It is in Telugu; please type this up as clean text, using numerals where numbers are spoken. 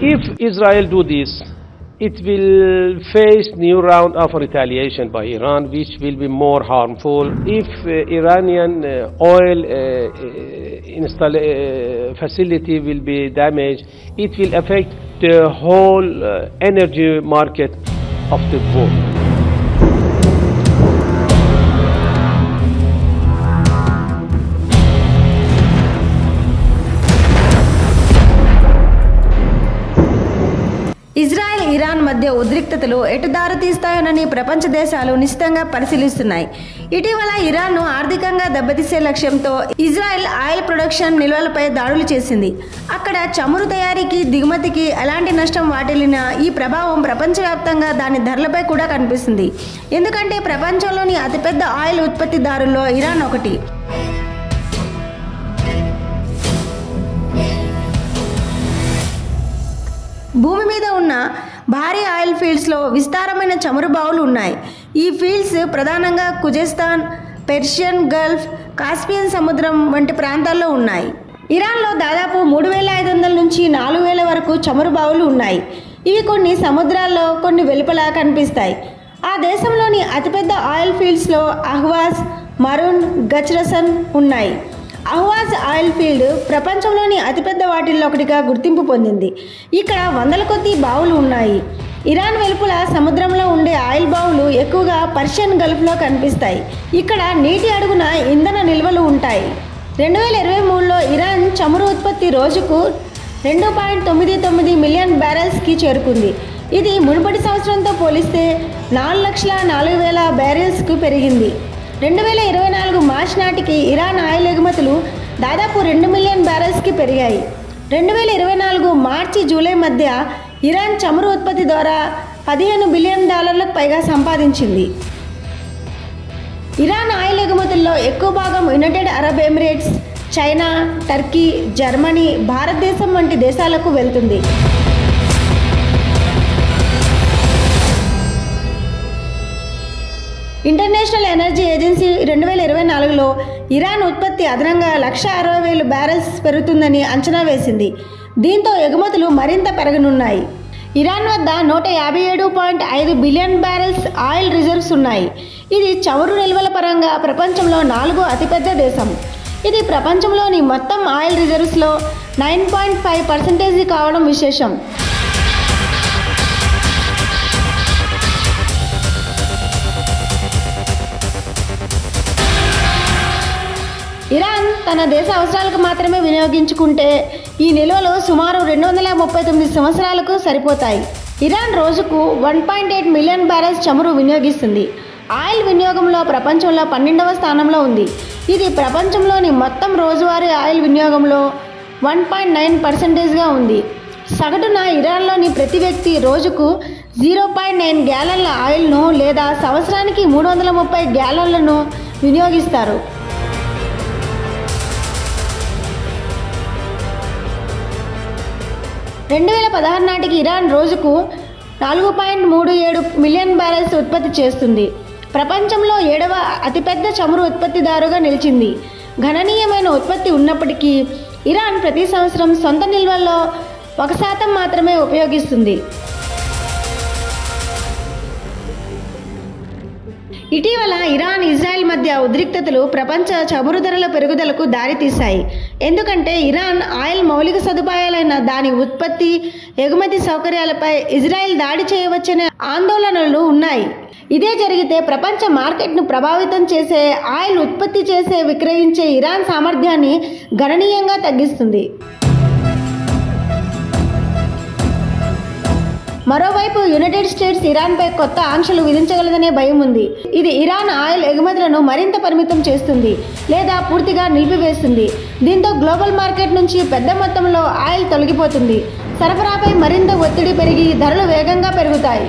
If Israel do this, it will face new round of retaliation by Iran, which will be more harmful. If Iranian oil facility will be damaged, it will affect the whole energy market of the world. Israel Iran మధ్య ఉద్రిక్తతలు ఎటు దారి తీస్తాయోనని ప్రపంచ దేశాలు నిశితంగా పరిశీలిస్తున్నాయి. ఇటీవల ఇరాన్ను ఆర్థికంగా దెబ్బతీసే లక్ష్యంతో ఇజ్రాయెల్ ఆయిల్ ప్రొడక్షన్ నిల్వలపై దాడులు చేసింది. అక్కడ చమురు తయారీకి దిగుమతికి ఎలాంటి నష్టం వాటిల్లినా ఈ ప్రభావం ప్రపంచవ్యాప్తంగా దాని ధరలపై కూడా కనిపిస్తుంది. ఎందుకంటే ప్రపంచంలోని అతిపెద్ద ఆయిల్ ఉత్పత్తిదారుల్లో ఇరాన్ ఒకటి. భూమి మీద ఉన్న భారీ ఆయిల్ ఫీల్డ్స్లో విస్తారమైన చమురు బావులు ఉన్నాయి. ఈ ఫీల్డ్స్ ప్రధానంగా ఖుజెస్తాన్, పెర్షియన్ గల్ఫ్, కాస్పియన్ సముద్రం వంటి ప్రాంతాల్లో ఉన్నాయి. ఇరాన్లో దాదాపు 3500 నుంచి 4000 వరకు చమురు బావులు ఉన్నాయి. ఇవి కొన్ని సముద్రాల్లో, కొన్ని వెలుపల కనిపిస్తాయి. ఆ దేశంలోని అతిపెద్ద ఆయిల్ ఫీల్డ్స్లో అహ్వాజ్, మరూన్, గచ్రసన్ ఉన్నాయి. అహ్వాజ్ ఆయిల్ ఫీల్డ్ ప్రపంచంలోని అతిపెద్ద వాటిల్లో ఒకటిగా గుర్తింపు పొందింది. ఇక్కడ వందల కొద్దీ బావులు ఉన్నాయి. ఇరాన్ వెలుపల సముద్రంలో ఉండే ఆయిల్ బావులు ఎక్కువగా పర్షియన్ గల్ఫ్లో కనిపిస్తాయి. ఇక్కడ నీటి అడుగున ఇంధన నిల్వలు ఉంటాయి. 2023లో ఇరాన్ చమురు ఉత్పత్తి రోజుకు 2.99 మిలియన్ బ్యారెల్స్కి చేరుకుంది. ఇది మునుపటి సంవత్సరంతో పోలిస్తే 4,04,000 బ్యారెల్స్కు పెరిగింది. 2024 మార్చి నాటికి ఇరాన్ ఆయిల్ ఎగుమతులు దాదాపు 2 మిలియన్ బ్యారెల్స్కి పెరిగాయి. 2024 మార్చి జూలై మధ్య ఇరాన్ చమురు ఉత్పత్తి ద్వారా $15 బిలియన్ పైగా సంపాదించింది. ఇరాన్ ఆయిల్ ఎగుమతుల్లో ఎక్కువ భాగం United Arab Emirates, China, Turkey, Germany, భారతదేశం వంటి దేశాలకు వెళ్తుంది. ఇంటర్నేషనల్ ఎనర్జీ ఏజెన్సీ 2024లో ఇరాన్ ఉత్పత్తి అదనంగా 160,000 బ్యారెల్స్ పెరుగుతుందని అంచనా వేసింది. దీంతో ఎగుమతులు మరింత పెరగనున్నాయి. ఇరాన్ వద్ద 157.5 బిలియన్ బ్యారెల్స్ ఆయిల్ రిజర్వ్స్ ఉన్నాయి. ఇది చమురు నిల్వల పరంగా ప్రపంచంలో 4వ అతిపెద్ద దేశం. ఇది ప్రపంచంలోని మొత్తం ఆయిల్ రిజర్వ్స్లో 9.5% కావడం విశేషం. ఇరాన్ తన దేశ అవసరాలకు మాత్రమే వినియోగించుకుంటే ఈ నిల్వలు సుమారు 239 సంవత్సరాలకు సరిపోతాయి. ఇరాన్ రోజుకు 1.8 మిలియన్ బ్యారెల్స్ చమురు వినియోగిస్తుంది. ఆయిల్ వినియోగంలో ప్రపంచంలో 12వ స్థానంలో ఉంది. ఇది ప్రపంచంలోని మొత్తం రోజువారీ ఆయిల్ వినియోగంలో 1.9%గా ఉంది. సగటున ఇరాన్లోని ప్రతి వ్యక్తి రోజుకు 0.9 గ్యాలన్ల ఆయిల్ను లేదా సంవత్సరానికి 330 గ్యాలన్లను వినియోగిస్తారు. 2016 నాటికి ఇరాన్ రోజుకు 4.37 మిలియన్ బ్యారెల్స్ ఉత్పత్తి చేస్తుంది. ప్రపంచంలో 7వ అతిపెద్ద చమురు ఉత్పత్తిదారుగా నిలిచింది. గణనీయమైన ఉత్పత్తి ఉన్నప్పటికీ ఇరాన్ ప్రతి సంవత్సరం సొంత నిల్వల్లో 1% మాత్రమే ఉపయోగిస్తుంది. ఇటీవల ఇరాన్, ఇజ్రాయెల్ మధ్య ఉద్రిక్తతలు ప్రపంచ చమురు ధరల పెరుగుదలకు దారితీశాయి. ఎందుకంటే ఇరాన్ ఆయిల్ మౌలిక సదుపాయాలైన దాని ఉత్పత్తి, ఎగుమతి సౌకర్యాలపై ఇజ్రాయెల్ దాడి చేయవచ్చనే ఆందోళనలు ఉన్నాయి. ఇదే జరిగితే ప్రపంచ మార్కెట్ను ప్రభావితం చేసే ఆయిల్ ఉత్పత్తి చేసే, విక్రయించే ఇరాన్ సామర్థ్యాన్ని గణనీయంగా తగ్గిస్తుంది. మరోవైపు యునైటెడ్ స్టేట్స్ ఇరాన్పై కొత్త ఆంక్షలు విధించగలదనే భయం ఉంది. ఇది ఇరాన్ ఆయిల్ ఎగుమతులను మరింత పరిమితం చేస్తుంది లేదా పూర్తిగా నిలిపివేస్తుంది. దీంతో గ్లోబల్ మార్కెట్ నుంచి పెద్ద మొత్తంలో ఆయిల్ తొలగిపోతుంది. సరఫరాపై మరింత ఒత్తిడి పెరిగి ధరలు వేగంగా పెరుగుతాయి.